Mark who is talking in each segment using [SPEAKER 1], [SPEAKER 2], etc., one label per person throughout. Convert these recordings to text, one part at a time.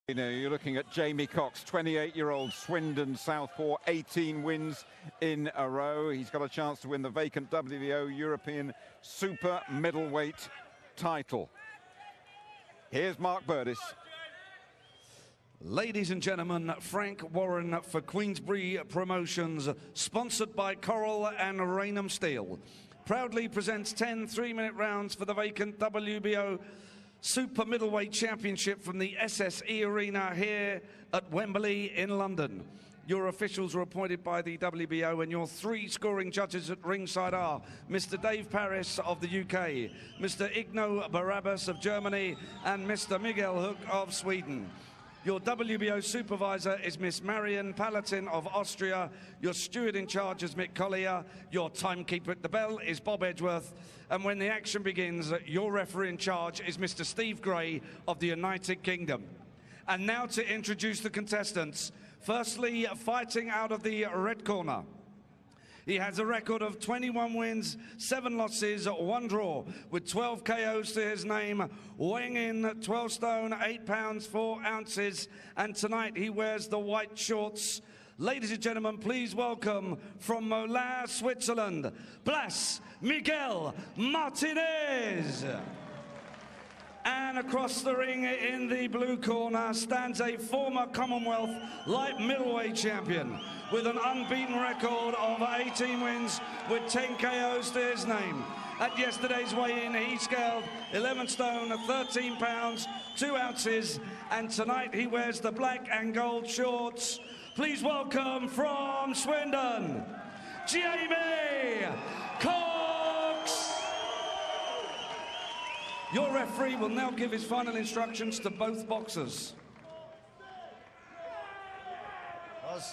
[SPEAKER 1] You know, you're looking at Jamie Cox, 28-year-old Swindon southpaw, 18 wins in a row. He's got a chance to win the vacant WBO European Super Middleweight title. Here's Mark Burdiss.
[SPEAKER 2] Ladies and gentlemen, Frank Warren for Queensbury Promotions, sponsored by Coral and Raynham Steel, proudly presents 10 3-minute rounds for the vacant WBO Super Middleweight Championship from the SSE Arena here at Wembley in London. Your officials are appointed by the WBO, and your 3 scoring judges at ringside are Mr. Dave Paris of the UK, Mr. Igno Barabbas of Germany, and Mr. Miguel Hook of Sweden. Your WBO supervisor is Miss Marion Palatin of Austria. Your steward in charge is Mick Collier. Your timekeeper at the bell is Bob Edgeworth. And when the action begins, your referee in charge is Mr. Steve Gray of the United Kingdom. And now to introduce the contestants. Firstly, fighting out of the red corner. He has a record of 21 wins, 7 losses, 1 draw, with 12 KOs to his name, weighing in 12 stone, 8 pounds, 4 ounces, and tonight he wears the white shorts. Ladies and gentlemen, please welcome from Moulin, Switzerland, Blas, Miguel, Martinez. And across the ring in the blue corner stands a former Commonwealth light middleweight champion with an unbeaten record of 18 wins with 10 KOs to his name. At yesterday's weigh-in, he scaled 11 stone, 13 pounds, 2 ounces, and tonight he wears the black and gold shorts. Please welcome from Swindon, Jamie Cox. Your referee will now give his final instructions to both boxers.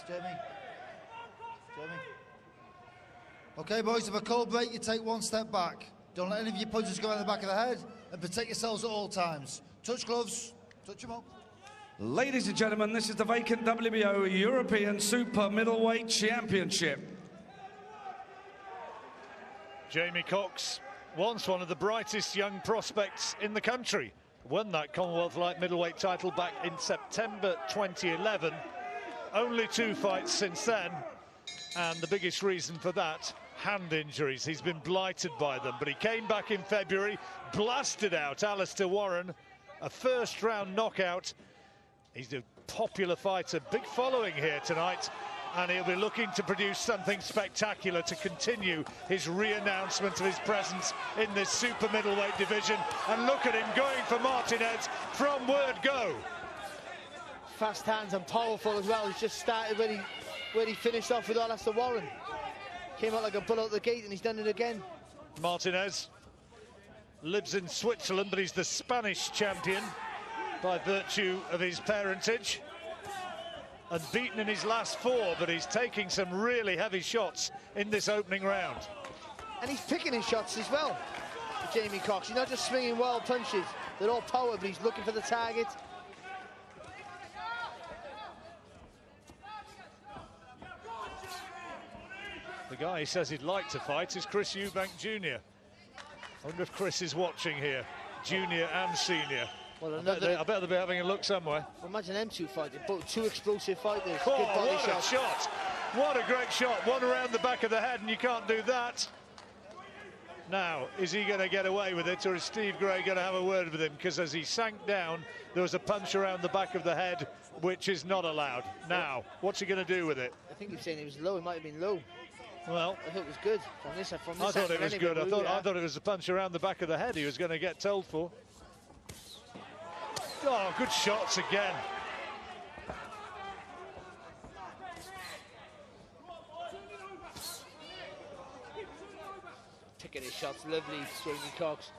[SPEAKER 3] Jamie. Okay, boys, if a cold break, you take 1 step back. Don't let any of your punches go in the back of the head, and protect yourselves at all times. Touch gloves, touch them up.
[SPEAKER 2] Ladies and gentlemen, this is the vacant WBO European Super Middleweight Championship.
[SPEAKER 4] Jamie Cox, once one of the brightest young prospects in the country, won that Commonwealth light middleweight title back in September 2011. Only 2 fights since then, and the biggest reason for that, hand injuries. He's been blighted by them, but he came back in February, blasted out Alistair Warren, a first-round knockout. He's a popular fighter, big following here tonight, and he'll be looking to produce something spectacular to continue his re-announcement of his presence in this super middleweight division. And look at him going for Martinez from word go.
[SPEAKER 5] Fast hands and powerful as well. He's just started where he finished off with Alistair Warren. Came out like a bull out the gate, and he's done it again.
[SPEAKER 4] Martinez lives in Switzerland, but he's the Spanish champion by virtue of his parentage. Unbeaten in his last 4, but he's taking some really heavy shots in this opening round.
[SPEAKER 5] And he's picking his shots as well, Jamie Cox. He's not just swinging wild punches. They're all power, but he's looking for the target.
[SPEAKER 4] The guy he says he'd like to fight is Chris Eubank Jr. I wonder if Chris is watching here, junior and senior.
[SPEAKER 5] Well,
[SPEAKER 4] I bet they'll be having a look somewhere.
[SPEAKER 5] Well, imagine them 2 fighting, both 2 explosive fighters.
[SPEAKER 4] Oh,
[SPEAKER 5] good body
[SPEAKER 4] what a shot! What a great shot! One around the back of the head, and you can't do that. Now, is he going to get away with it, or is Steve Gray going to have a word with him? Because as he sank down, there was a punch around the back of the head, which is not allowed. Now, what's he going to do with it?
[SPEAKER 5] I think he's saying it was low. It might have been low.
[SPEAKER 4] Well,
[SPEAKER 5] I thought it was good from this.
[SPEAKER 4] I thought it was good. I thought it was a punch around the back of the head he was going to get told for. Oh, good shots again.
[SPEAKER 5] Picking his shots, lovely, Jamie Cox.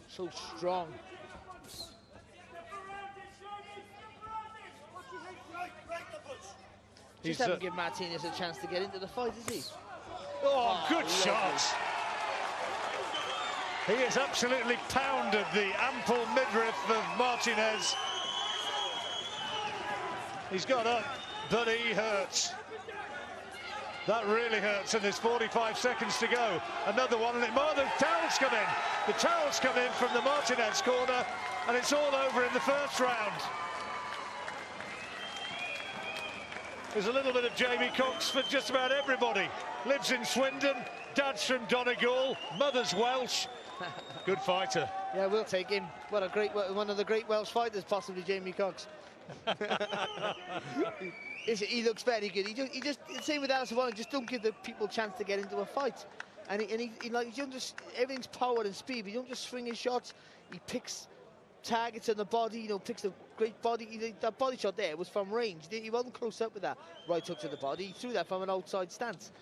[SPEAKER 5] So strong. Just haven't given Martinez a chance to get into the fight, is he?
[SPEAKER 4] Oh, good shot. He has absolutely pounded the ample midriff of Martinez. He's got up, but he hurts. That really hurts, and there's 45 seconds to go. Another one, and the towels come in. The towels come in from the Martinez corner, and it's all over in the first round. There's a little bit of Jamie Cox for just about everybody. Lives in Swindon, dad's from Donegal, mother's Welsh. Good fighter.
[SPEAKER 5] Yeah, we'll take him. What a great, one of the great Welsh fighters, possibly Jamie Cox. He looks very good. He just same with Alistair Warren. Just don't give the people a chance to get into a fight. And he like, you don't just, everything's power and speed. But you don't just swing his shots. He picks targets on the body. You know, picks a great body. That body shot there was from range. He wasn't close up with that right hook to the body. He threw that from an outside stance.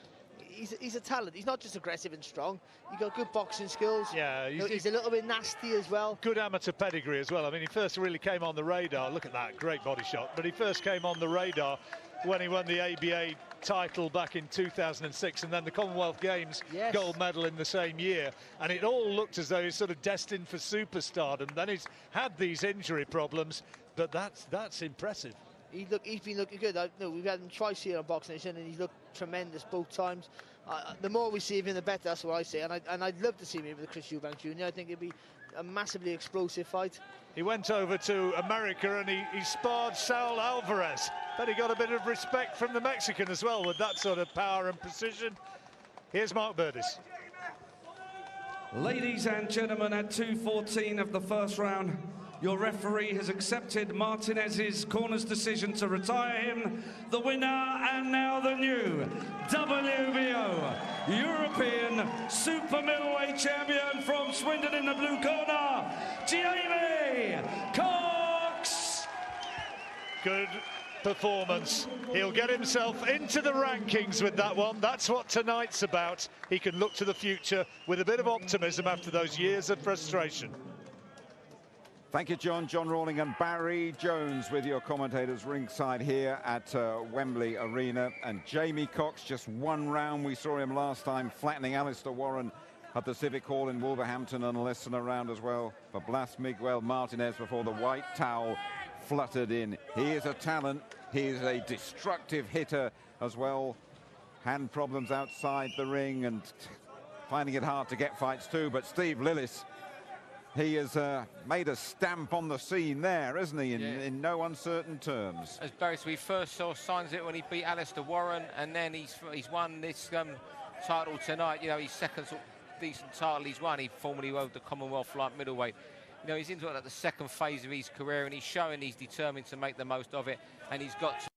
[SPEAKER 5] He's a talent. He's not just aggressive and strong. He's got good boxing skills.
[SPEAKER 4] Yeah,
[SPEAKER 5] he's a little bit nasty as well.
[SPEAKER 4] Good amateur pedigree as well. I mean, he first really came on the radar. Look at that, great body shot. But he first came on the radar when he won the ABA title back in 2006, and then the Commonwealth Games gold medal in the same year. And it all looked as though he's sort of destined for superstardom. Then he's had these injury problems, but that's impressive.
[SPEAKER 5] He's been looking good. We've had him twice here on Boxing Nation, and he's looked tremendous both times. The more we see of him, the better. That's what I say. And I'd love to see him with Chris Eubank Jr. I think it'd be a massively explosive fight.
[SPEAKER 4] He went over to America and he sparred Saul Alvarez. But he got a bit of respect from the Mexican as well with that sort of power and precision. Here's Mark Burdiss.
[SPEAKER 2] Ladies and gentlemen, at 2:14 of the first round, your referee has accepted Martinez's corner's decision to retire him. The winner, and now the new WBO European Super Middleweight Champion from Swindon in the blue corner, Jamie Cox.
[SPEAKER 4] Good performance. He'll get himself into the rankings with that one. That's what tonight's about. He can look to the future with a bit of optimism after those years of frustration.
[SPEAKER 1] Thank you, John. John Rawling and Barry Jones with your commentators ringside here at Wembley Arena. And Jamie Cox, just one round. We saw him last time flattening Alistair Warren at the Civic Hall in Wolverhampton, and less than a round as well for Blas Miguel Martinez before the white towel fluttered in. He is a talent. He is a destructive hitter as well. Hand problems outside the ring and finding it hard to get fights too. But Steve Lillis, he has made a stamp on the scene there, isn't he, in no uncertain terms.
[SPEAKER 6] As Barry, we first saw signs of it when he beat Alistair Warren, and then he's won this title tonight. You know, his second sort of decent title he's won. He formerly held the Commonwealth light middleweight. You know, he's into the second phase of his career, and he's showing he's determined to make the most of it, and he's got to